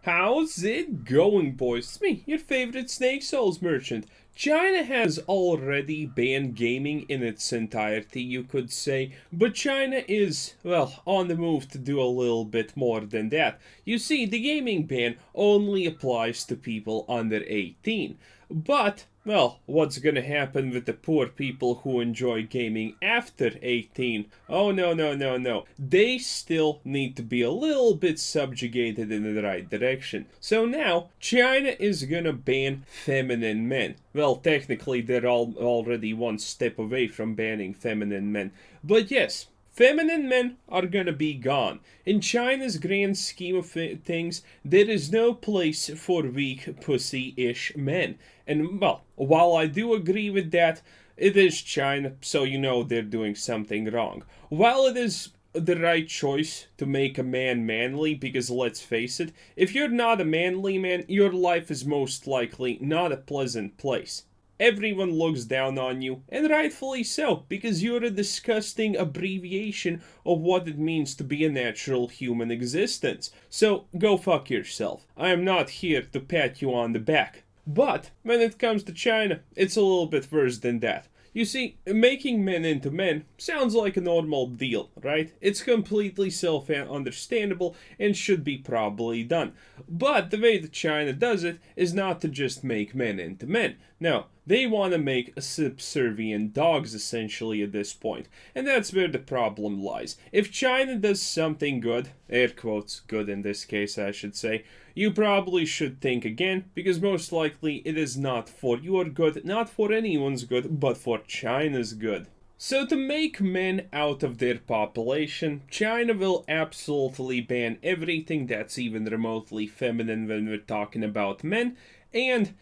How's it going, boys? It's me, your favorite Snake Souls merchant. China has already banned gaming in its entirety, you could say, but China is, well, on the move to do a little bit more than that. You see, the gaming ban only applies to people under 18. But, well, what's gonna happen with the poor people who enjoy gaming after 18? Oh, no, no, no, no. They still need to be a little bit subjugated in the right direction. So now, China is gonna ban feminine men. Well, technically, they're already one step away from banning feminine men. But yes, feminine men are gonna be gone. In China's grand scheme of things, there is no place for weak pussy-ish men. And, well, while I do agree with that, it is China, so you know they're doing something wrong. While it is the right choice to make a man manly, because let's face it, if you're not a manly man, your life is most likely not a pleasant place. Everyone looks down on you, and rightfully so, because you're a disgusting abbreviation of what it means to be a natural human existence. So, go fuck yourself. I am not here to pat you on the back. But, when it comes to China, it's a little bit worse than that. You see, making men into men sounds like a normal deal, right? It's completely self-understandable and should be probably done. But the way that China does it is not to just make men into men. No, they want to make subservient dogs essentially at this point. And that's where the problem lies. If China does something good, air quotes, good in this case I should say, you probably should think again, because most likely it is not for your good, not for anyone's good, but for China's good. So to make men out of their population, China will absolutely ban everything that's even remotely feminine when we're talking about men, and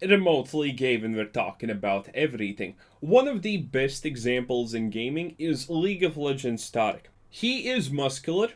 remotely gay when we're talking about everything. One of the best examples in gaming is League of Legends Tarek. He is muscular,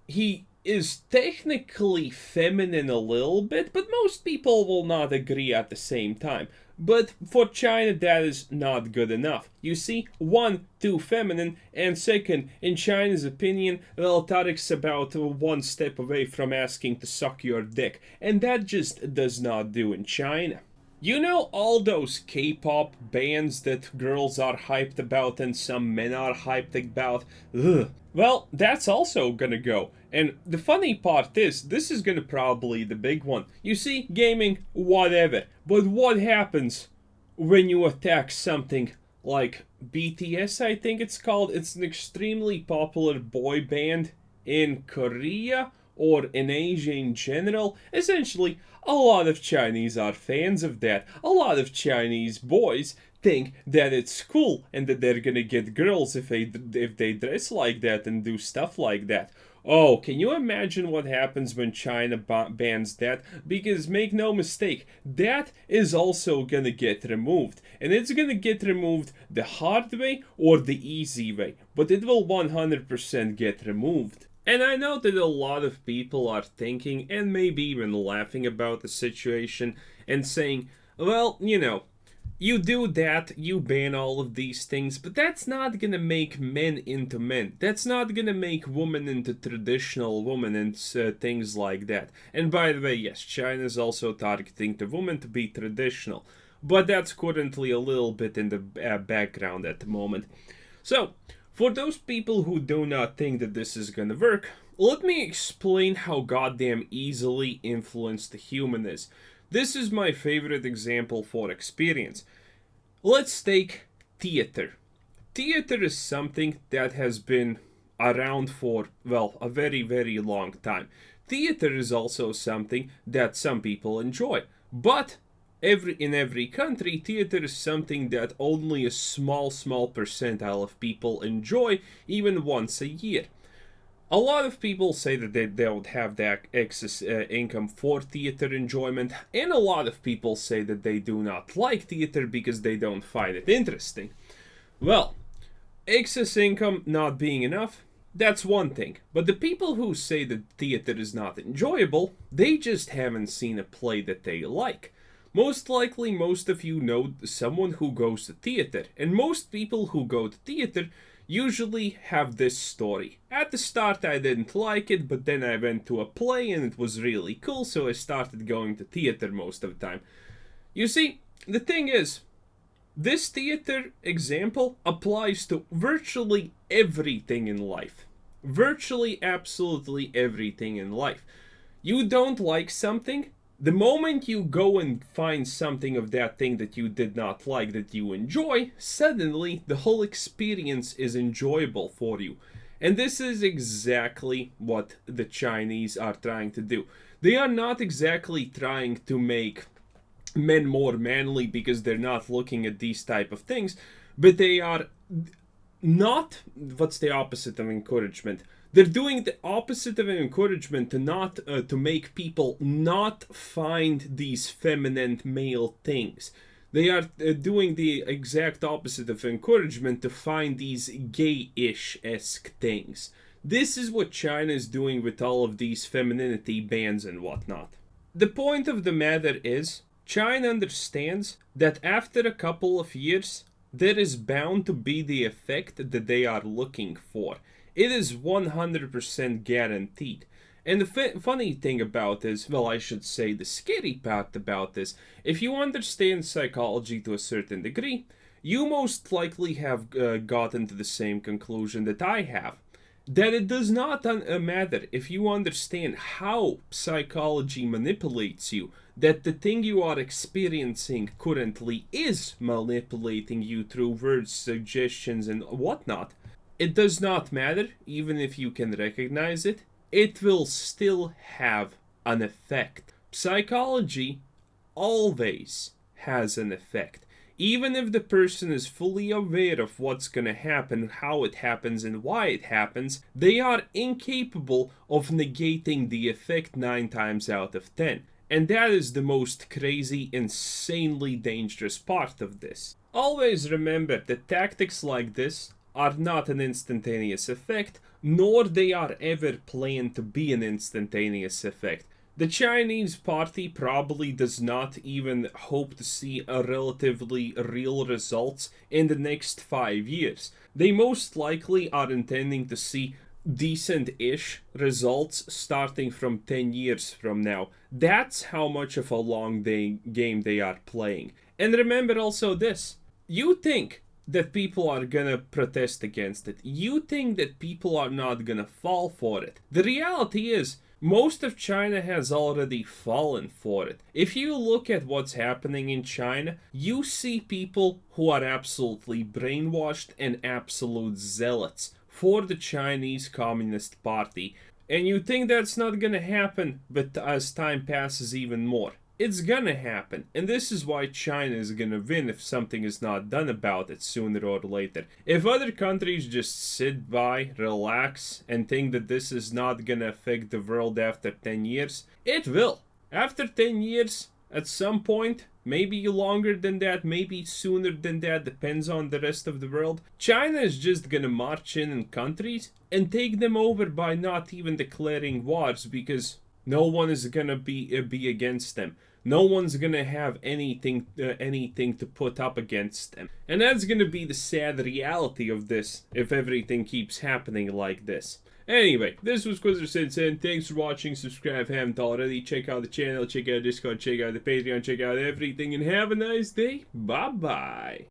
he is technically feminine a little bit, but most people will not agree at the same time. But for China, that is not good enough. You see, one, too feminine, and second, in China's opinion, well, Tarek's about one step away from asking to suck your dick, and that just does not do in China. You know all those K-pop bands that girls are hyped about and some men are hyped about? Ugh. Well, that's also gonna go. And the funny part is, this is gonna probably the big one. You see, gaming, whatever. But what happens when you attack something like BTS, I think it's called? It's an extremely popular boy band in Korea or in Asia in general. Essentially, a lot of Chinese are fans of that. A lot of Chinese boys think that it's cool and that they're gonna get girls if they dress like that and do stuff like that. Oh, can you imagine what happens when China bans that? Because make no mistake, that is also gonna get removed. And it's gonna get removed the hard way or the easy way. But it will 100% get removed. And I know that a lot of people are thinking and maybe even laughing about the situation and saying, well, you know, you do that, you ban all of these things, but that's not gonna make men into men. That's not gonna make women into traditional women and things like that. And by the way, yes, China is also targeting the women to be traditional. But that's currently a little bit in the background at the moment. So, for those people who do not think that this is gonna work, let me explain how goddamn easily influenced the human is. This is my favorite example for experience. Let's take theater. Theater is something that has been around for, well, a very, very long time. Theater is also something that some people enjoy. But in every country, theater is something that only a small percentile of people enjoy, even once a year. A lot of people say that they don't have that excess income for theater enjoyment, and a lot of people say that they do not like theater because they don't find it interesting. Well, excess income not being enough, that's one thing. But the people who say that theater is not enjoyable, they just haven't seen a play that they like. Most likely, most of you know someone who goes to theater, and most people who go to theater usually have this story. At the start I didn't like it, but then I went to a play and it was really cool, so I started going to theater most of the time. You see, the thing is, this theater example applies to virtually everything in life. Virtually absolutely everything in life. You don't like something, the moment you go and find something of that thing that you did not like that you enjoy, suddenly the whole experience is enjoyable for you. And this is exactly what the Chinese are trying to do. They are not exactly trying to make men more manly because they're not looking at these type of things, but they are not, what's the opposite of encouragement? They're doing the opposite of encouragement to not to make people not find these feminine male things. They are doing the exact opposite of encouragement to find these gay-ish-esque things. This is what China is doing with all of these femininity bans and whatnot. The point of the matter is, China understands that after a couple of years, there is bound to be the effect that they are looking for. It is 100% guaranteed. And the funny thing about this, well, I should say the scary part about this, if you understand psychology to a certain degree, you most likely have gotten to the same conclusion that I have. That it does not matter if you understand how psychology manipulates you, that the thing you are experiencing currently is manipulating you through words, suggestions, and whatnot. It does not matter, even if you can recognize it, it will still have an effect. Psychology always has an effect. Even if the person is fully aware of what's gonna happen, how it happens, and why it happens, they are incapable of negating the effect 9 times out of 10. And that is the most crazy, insanely dangerous part of this. Always remember that tactics like this are not an instantaneous effect, nor they are ever planned to be an instantaneous effect. The Chinese party probably does not even hope to see a relatively real results in the next 5 years. They most likely are intending to see decent-ish results starting from 10 years from now. That's how much of a long game they are playing. And remember also this, you think that people are gonna protest against it. You think that people are not gonna fall for it. The reality is, most of China has already fallen for it. If you look at what's happening in China, you see people who are absolutely brainwashed and absolute zealots for the Chinese Communist Party. And you think that's not gonna happen, but as time passes even more. It's gonna happen, and this is why China is gonna win if something is not done about it sooner or later. If other countries just sit by, relax, and think that this is not gonna affect the world after 10 years, it will. After 10 years, at some point, maybe longer than that, maybe sooner than that, depends on the rest of the world, China is just gonna march in countries and take them over by not even declaring wars, because no one is gonna be against them. No one's gonna have anything to put up against them. And that's gonna be the sad reality of this, if everything keeps happening like this. Anyway, this was Quizzer Sensei. Thanks for watching. Subscribe if you haven't already. Check out the channel, check out Discord, check out the Patreon, check out everything, and have a nice day. Bye-bye.